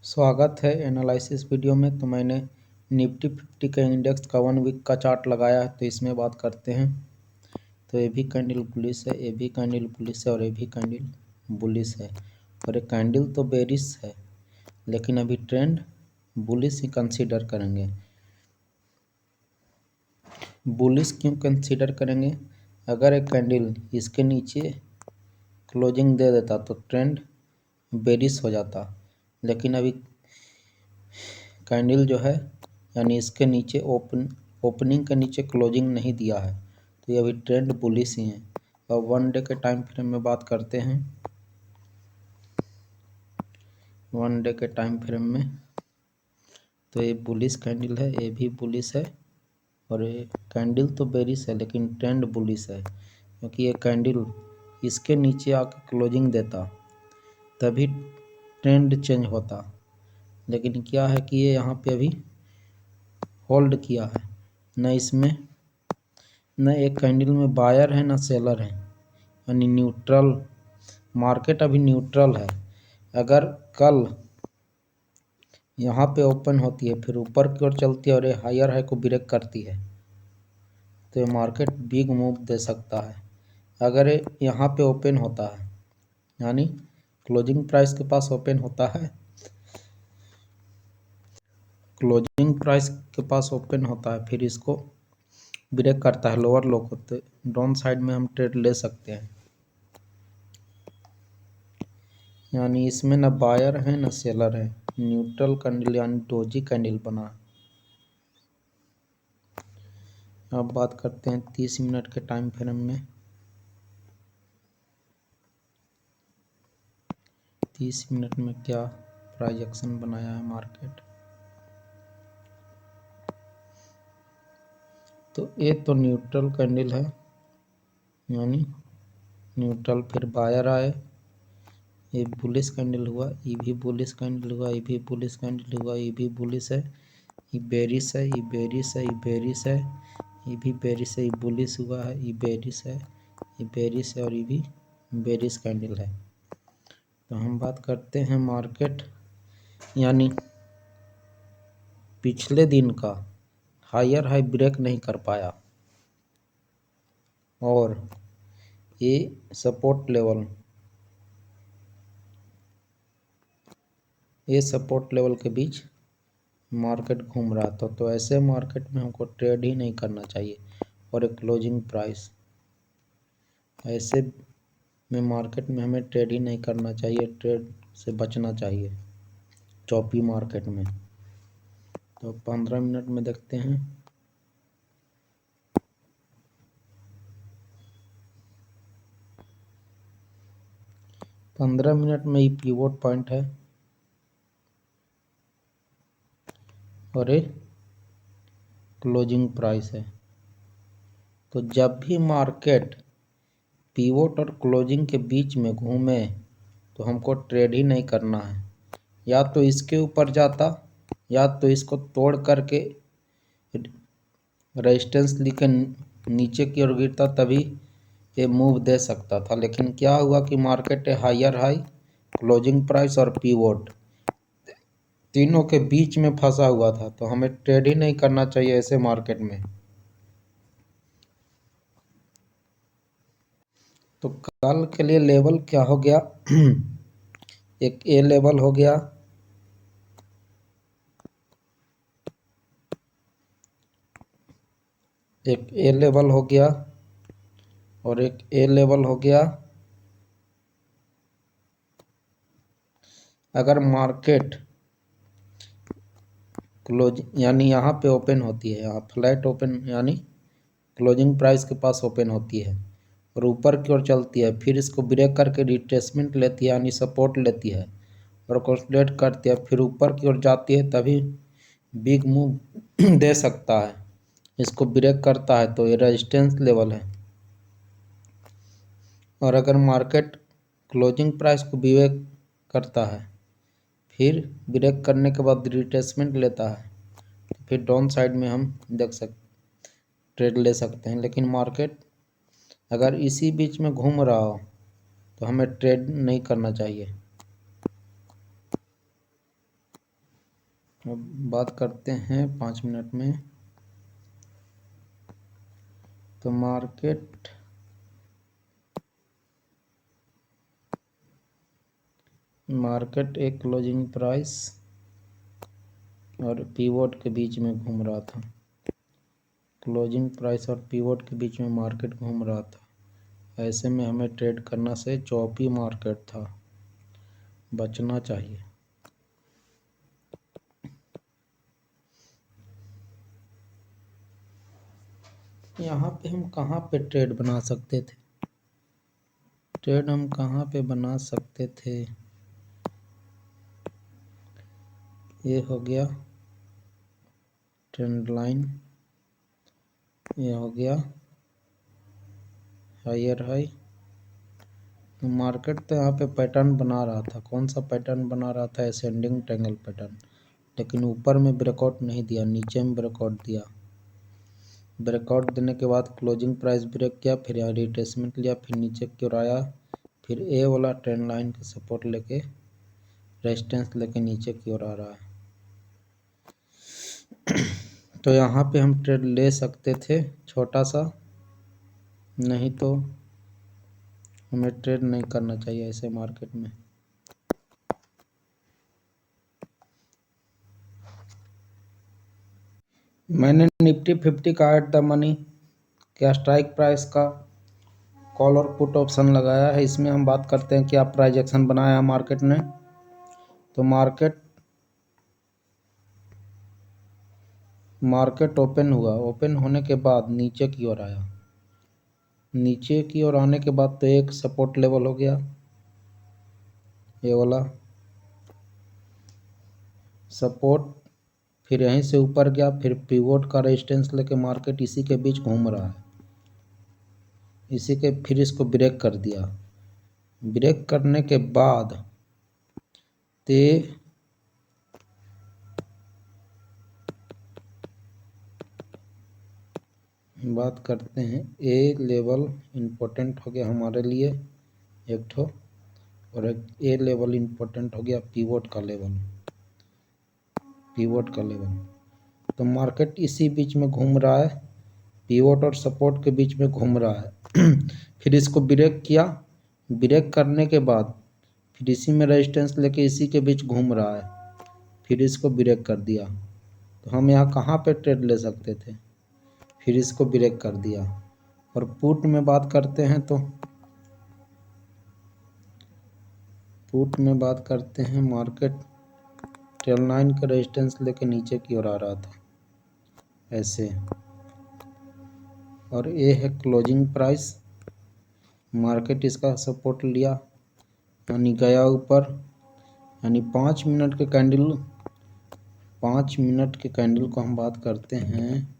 स्वागत है analysis video में। तो मैंने निफ्टी 50 का इंडेक्स का 1 वीक का चार्ट लगाया है, तो इसमें बात करते हैं। तो ये भी कैंडल बुलिश है, ये भी कैंडल बुलिश है और ये भी कैंडल बुलिश है। और ये कैंडल तो बेरिश है, लेकिन अभी ट्रेंड बुलिश ही कंसीडर करेंगे। बुलिश क्यों कंसीडर करेंगे? अगर एक कैंडल इसके नीचे क्लोजिंग दे देता तो ट्रेंड बेरिश हो जाता, लेकिन अभी कैंडल जो है यानी इसके नीचे ओपनिंग के नीचे क्लोजिंग नहीं दिया है, तो ये अभी ट्रेंड बुलिश ही है। अब 1 डे के टाइम फ्रेम में बात करते हैं। 1 डे के टाइम फ्रेम में तो ये बुलिश कैंडल है, ये भी बुलिश है और ये कैंडल तो बेरिश है लेकिन ट्रेंड बुलिश है, क्योंकि ये कैंडल इसके नीचे आकर क्लोजिंग देता तभी ट्रेंड चेंज होता। लेकिन क्या है कि ये यहाँ पे अभी होल्ड किया है, न इसमें न एक कैंडल में बायर है न सेलर है, यानी न्यूट्रल मार्केट अभी न्यूट्रल है। अगर कल यहाँ पे ओपन होती है फिर ऊपर की ओर चलती है और ये हायर हाई को ब्रेक करती है तो ये मार्केट बिग मूव दे सकता है। अगर ये यहाँ पे ओपन होता है यानी क्लोजिंग प्राइस के पास ओपन होता है, क्लोजिंग प्राइस के पास ओपन होता है फिर इसको ब्रेक करता है लोअर लो को, तो डाउन साइड में हम ट्रेड ले सकते हैं। यानी इसमें न बायर है न सेलर है, न्यूट्रल कैंडल यानी डोजी कैंडल बना। अब बात करते हैं 30 मिनट के टाइम फ्रेम में। 30 मिनट में क्या प्राइस एक्शन बनाया है मार्केट। तो ये तो न्यूट्रल कैंडल है, यानी न्यूट्रल फिर बायर आए, ये बुलिश कैंडल हुआ, ये भी बुलिश कैंडल हुआ, ये भी बुलिश कैंडल हुआ, ये भी बुलिश है, ये बेरिश है, ये बेरिश है, ये बेरिश है, ये भी बेरिश है, ये बुलिश हुआ है, ये बेरिश है, ये बेरिश है और ये भी बेरिश कैंडल है। तो हम बात करते हैं मार्केट यानी पिछले दिन का हायर हाई ब्रेक नहीं कर पाया और ये सपोर्ट लेवल के बीच मार्केट घूम रहा था। तो ऐसे मार्केट में हमको ट्रेड ही नहीं करना चाहिए और एक क्लोजिंग प्राइस ऐसे में मार्केट में हमें ट्रेड ही नहीं करना चाहिए, ट्रेड से बचना चाहिए चौपी मार्केट में। तो 15 मिनट में देखते हैं। 15 मिनट में ये पिवोट पॉइंट है और ये क्लोजिंग प्राइस है। तो जब भी मार्केट पिवोट और क्लोजिंग के बीच में घूमे तो हमको ट्रेड ही नहीं करना है, या तो इसके ऊपर जाता या तो इसको तोड़ करके रेजिस्टेंस लेके नीचे की ओर गिरता, तभी ये मूव दे सकता था। लेकिन क्या हुआ कि market higher high, closing price और पिवोट तीनों के बीच में फंसा हुआ था, तो हमें ट्रेड ही नहीं करना चाहिए ऐसे मार्केट में। तो कल के लिए लेवल क्या हो गया एक ए लेवल हो गया, एक ए लेवल हो गया और एक ए लेवल हो गया। अगर मार्केट क्लोज यानी यहाँ पे ओपन होती है, यहाँ फ्लैट ओपन यानी क्लोजिंग प्राइस के पास ओपन होती है और ऊपर की ओर चलती है, फिर इसको ब्रेक करके रिट्रेसमेंट लेती है यानी सपोर्ट लेती है और कंसोलिडेट करती है, फिर ऊपर की ओर जाती है, तभी बिग मूव दे सकता है। इसको ब्रेक करता है तो ये रेजिस्टेंस लेवल है। और अगर मार्केट क्लोजिंग प्राइस को ब्रेक करता है फिर ब्रेक करने के बाद रिट्रेसमेंट लेता है, तो फिर डाउन साइड में हम ट्रेड ले सकते हैं। लेकिन मार्केट अगर इसी बीच में घूम रहा हो तो हमें ट्रेड नहीं करना चाहिए। अब बात करते हैं 5 मिनट में। तो मार्केट एक क्लोजिंग प्राइस और पिवोट के बीच में घूम रहा था। क्लोजिंग प्राइस और पिवोट के बीच में मार्केट घूम रहा था। ऐसे में हमें ट्रेड करना से चौपी मार्केट था, बचना चाहिए। यहाँ पे हम कहाँ पे ट्रेड बना सकते थे? ट्रेड हम कहाँ पे बना सकते थे? ये हो गया ट्रेंड लाइन, ये हो गया हायर हाई। तो मार्केट तो यहाँ पे पैटर्न बना रहा था। कौन सा पैटर्न बना रहा था? Ascending triangle pattern. लेकिन ऊपर में ब्रेकआउट नहीं दिया, नीचे में ब्रेकआउट दिया। ब्रेकआउट देने के बाद क्लोजिंग प्राइस ब्रेक किया, फिर यहाँ रिट्रेसमेंट लिया, फिर नीचे की ओर आया, फिर ए वाला ट्रेंड लाइन का सपोर्ट लेके रेजिस्टेंस लेके नीचे की ओर आ रहा है। तो यहाँ पे हम ट्रेड ले सकते थे छोटा सा, नहीं तो हमें ट्रेड नहीं करना चाहिए ऐसे मार्केट में। मैंने निफ्टी 50 का एट द मनी क्या स्ट्राइक प्राइस का कॉल और पुट ऑप्शन लगाया है। इसमें हम बात करते हैं क्या प्राइस एक्शन बनाया है मार्केट ने। तो मार्केट ओपन हुआ, ओपन होने के बाद नीचे की ओर आया। नीचे की ओर आने के बाद तो एक सपोर्ट लेवल हो गया, ये वाला सपोर्ट, फिर यहीं से ऊपर गया, फिर पिवोट का रेजिस्टेंस लेके मार्केट इसी के बीच घूम रहा है। इसी के फिर इसको ब्रेक कर दिया। ब्रेक करने के बाद ते बात करते हैं, ए लेवल इम्पोर्टेंट हो गया हमारे लिए एक ठो, और एक ए लेवल इम्पोर्टेंट हो गया पिवोट का लेवल। तो मार्केट इसी बीच में घूम रहा है, पिवोट और सपोर्ट के बीच में घूम रहा है। फिर इसको ब्रेक किया, ब्रेक करने के बाद फिर इसी में रेजिस्टेंस लेके इसी के बीच घूम रहा है, फिर इसको ब्रेक कर दिया। तो हम यहाँ कहाँ पे ट्रेड ले सकते थे? फिर इसको ब्रेक कर दिया। और पुट में बात करते हैं तो पुट में बात करते हैं, मार्केट ट्रेल लाइन का रेजिस्टेंस लेके नीचे की ओर आ रहा था ऐसे, और ये है क्लोजिंग प्राइस। मार्केट इसका सपोर्ट लिया, यानी गया ऊपर, यानी 5 मिनट के कैंडल, 5 मिनट के कैंडल को हम बात करते हैं।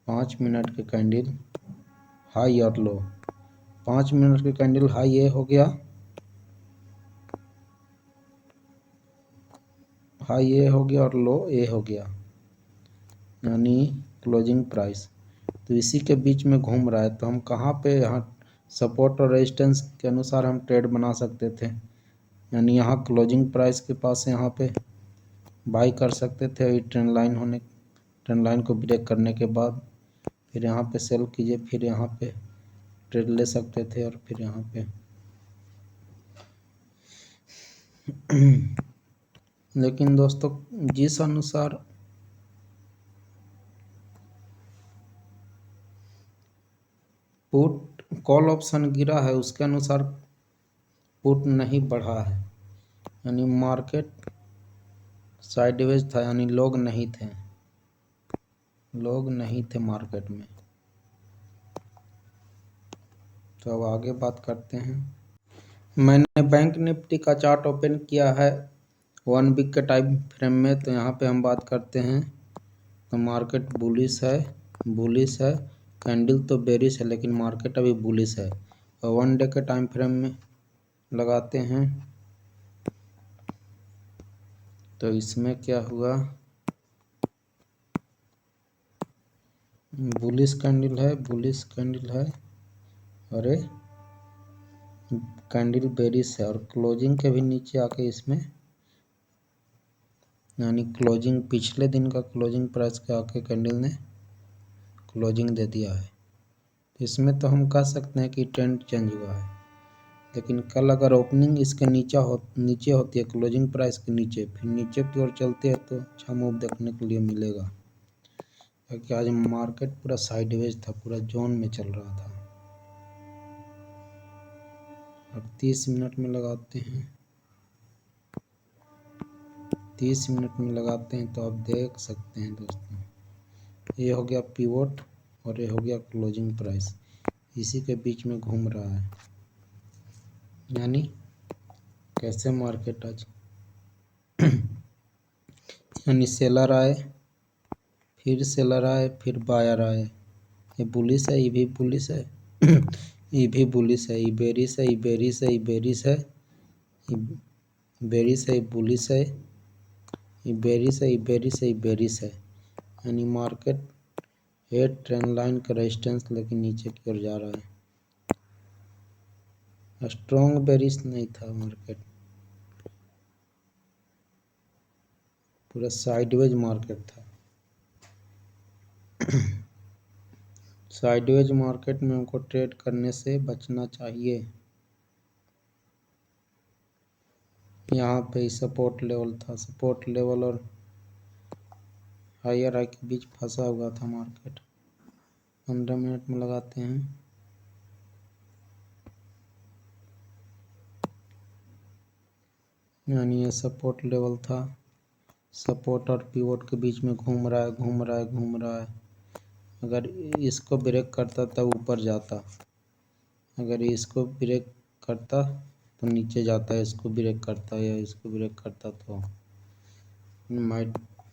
5 मिनट के कैंडल हाई और लो, 5 मिनट के कैंडल हाई ये हो गया, हाई ये हो गया और लो ये हो गया, यानी क्लोजिंग प्राइस। तो इसी के बीच में घूम रहा है। तो हम कहाँ पे यहाँ सपोर्ट और रेजिस्टेंस के अनुसार हम ट्रेड बना सकते थे, यानी यहाँ क्लोजिंग प्राइस के पास यहाँ पे बाई कर सकते थे। ट्रेंड लाइन को ब्रेक करने के बाद फिर यहाँ पे सेल कीजिए, फिर यहाँ पे ट्रेड ले सकते थे, और फिर यहाँ पे लेकिन दोस्तों जिस अनुसार पुट कॉल ऑप्शन गिरा है उसके अनुसार पुट नहीं बढ़ा है, यानी मार्केट साइडवेज था, यानी लोग नहीं थे मार्केट में। तो अब आगे बात करते हैं। मैंने बैंक निफ्टी का चार्ट ओपन किया है 1 वीक के टाइम फ्रेम में। तो यहाँ पे हम बात करते हैं, तो मार्केट बुलिश है, कैंडल तो बेरिश है, लेकिन मार्केट अभी बुलिश है। और 1 डे के टाइम फ्रेम में लगाते हैं, तो इसमें क्या हुआ, बुलिश कैंडल है और ये कैंडल बेरिश है, और क्लोजिंग के भी नीचे आके इसमें यानी क्लोजिंग पिछले दिन का क्लोजिंग प्राइस के आके कैंडल ने क्लोजिंग दे दिया है। इसमें तो हम कह सकते हैं कि ट्रेंड चेंज हुआ है, लेकिन कल अगर ओपनिंग इसके नीचे होती है क्लोजिंग प्राइस के नीचे, फिर नीचे की ओर चलते हैं तो अच्छा मूव देखने के लिए मिलेगा, क्योंकि आज मार्केट पूरा साइडवेज था, पूरा जोन में चल रहा था। अब 30 मिनट में लगाते हैं, 30 मिनट में लगाते हैं तो आप देख सकते हैं दोस्तों, ये हो गया पिवोट और ये हो गया क्लोजिंग प्राइस, इसी के बीच में घूम रहा है। यानी कैसे मार्केट आज यानी सेलर आए, फिर सेलर आए, फिर बायर आए, ये बुलिस है, ये भी बुलिस है ये भी बुलिस है, ये बेरिस है, ये बेरिस है, ये बेरिस है, ये बेरिस है, ये बुलिस है, ये बेरिस है, ये बेरिस है, ये बेरिस है। यानी मार्केट है ट्रेंड लाइन का रेजिस्टेंस लेकिन नीचे की ओर जा रहा है। स्ट्रॉन्ग बेरिस नहीं था मार्केट, पूरा साइडवेज मार्केट था। साइडवेज मार्केट में हमको ट्रेड करने से बचना चाहिए। यहाँ पे सपोर्ट लेवल था, सपोर्ट लेवल और हायर हाई के बीच फंसा हुआ था मार्केट। 15 मिनट में लगाते हैं, यानी ये सपोर्ट लेवल था, सपोर्ट और पिवोट के बीच में घूम रहा है, घूम रहा है, घूम रहा है। अगर इसको ब्रेक करता तब ऊपर जाता, अगर इसको ब्रेक करता तो नीचे जाता है, इसको ब्रेक करता या इसको ब्रेक करता तो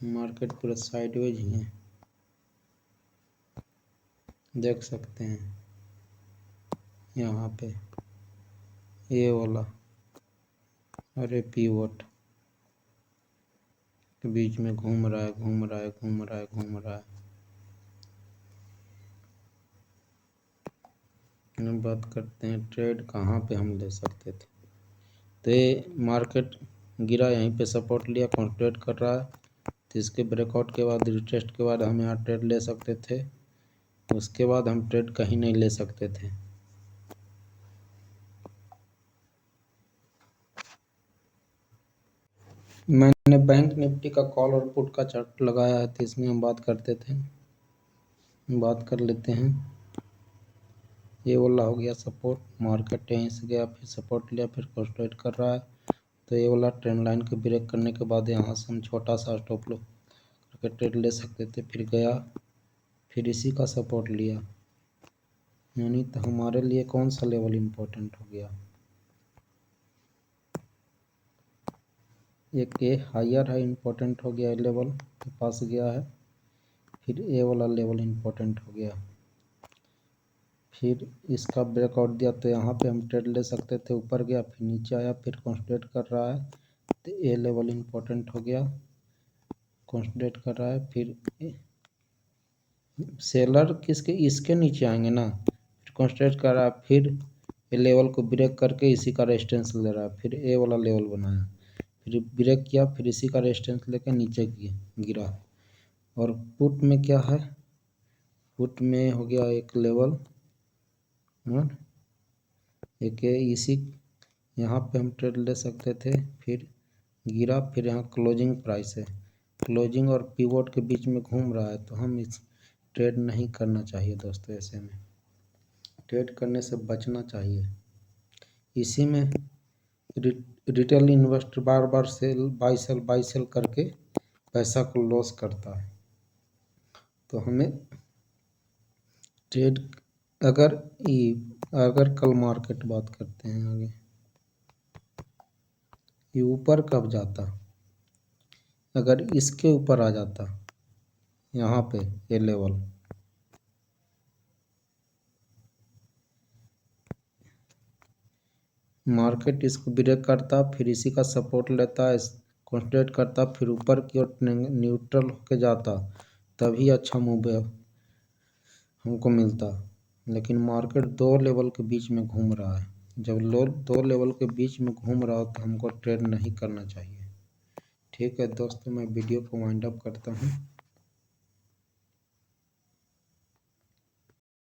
मार्केट पूरा साइडवेज ही है, देख सकते हैं। यहाँ पे ये वाला अरे पिवोट के बीच में घूम रहा है, घूम रहा है, घूम रहा है, घूम रहा है। बात करते हैं ट्रेड कहाँ पे हम ले सकते थे। तो ये मार्केट गिरा, यहीं पे सपोर्ट लिया, कंसोलिडेट कर रहा है, तो इसके ब्रेकआउट के बाद रिटेस्ट के बाद हम यहाँ ट्रेड ले सकते थे, उसके बाद हम ट्रेड कहीं नहीं ले सकते थे। मैंने बैंक निफ्टी का कॉल और पुट का चार्ट लगाया है, तो इसमें हम बात करते थे, बात कर लेते हैं। ये वाला हो गया सपोर्ट, मार्केट यहीं से गया, फिर सपोर्ट लिया, फिर कंसोलिडेट कर रहा है, तो ये वाला ट्रेंड लाइन के ब्रेक करने के बाद यहाँ से हम छोटा सा स्टॉप लो करके ट्रेड ले सकते थे। फिर गया, फिर इसी का सपोर्ट लिया, यानी तो हमारे लिए कौन सा लेवल इम्पोर्टेंट हो गया, एक ए हायर हाई इम्पोर्टेंट हो गया, लेवल के पास गया है, फिर ए वाला लेवल इम्पोर्टेंट हो गया, फिर इसका ब्रेकआउट दिया तो यहाँ पे हम ट्रेड ले सकते थे, ऊपर गया, फिर नीचे आया, फिर कंसोलिडेट कर रहा है, तो ए लेवल इम्पोर्टेंट हो गया, कंसोलिडेट कर रहा है, फिर सेलर किसके इसके नीचे आएंगे ना, फिर कंसोलिडेट कर रहा है, फिर ए लेवल को ब्रेक करके इसी का रेजिस्टेंस ले रहा है, फिर ए वाला लेवल बनाया, फिर ब्रेक किया, फिर इसी का रेजिस्टेंस लेके नीचे गिरा। और पुट में क्या है, पुट में हो गया एक लेवल और एक इसी, यहाँ पे हम ट्रेड ले सकते थे, फिर गिरा, फिर यहाँ क्लोजिंग प्राइस है, क्लोजिंग और पिवोट के बीच में घूम रहा है, तो हम इस ट्रेड नहीं करना चाहिए दोस्तों, ऐसे में ट्रेड करने से बचना चाहिए। इसी में रिटेल इन्वेस्टर बार बार बाई सेल करके पैसा को लॉस करता है, तो हमें ट्रेड अगर कल मार्केट बात करते हैं आगे, ये ऊपर कब जाता, अगर इसके ऊपर आ जाता यहाँ पे ये लेवल, मार्केट इसको ब्रेक करता, फिर इसी का सपोर्ट लेता, कंसोलिडेट करता, फिर ऊपर की ओर न्यूट्रल होके जाता, तभी अच्छा मूव हमको मिलता। लेकिन मार्केट दो लेवल के बीच में घूम रहा है, जब दो लेवल के बीच में घूम रहा हो तो हमको ट्रेड नहीं करना चाहिए, ठीक है दोस्तों, मैं वीडियो को वाइंड अप करता हूँ।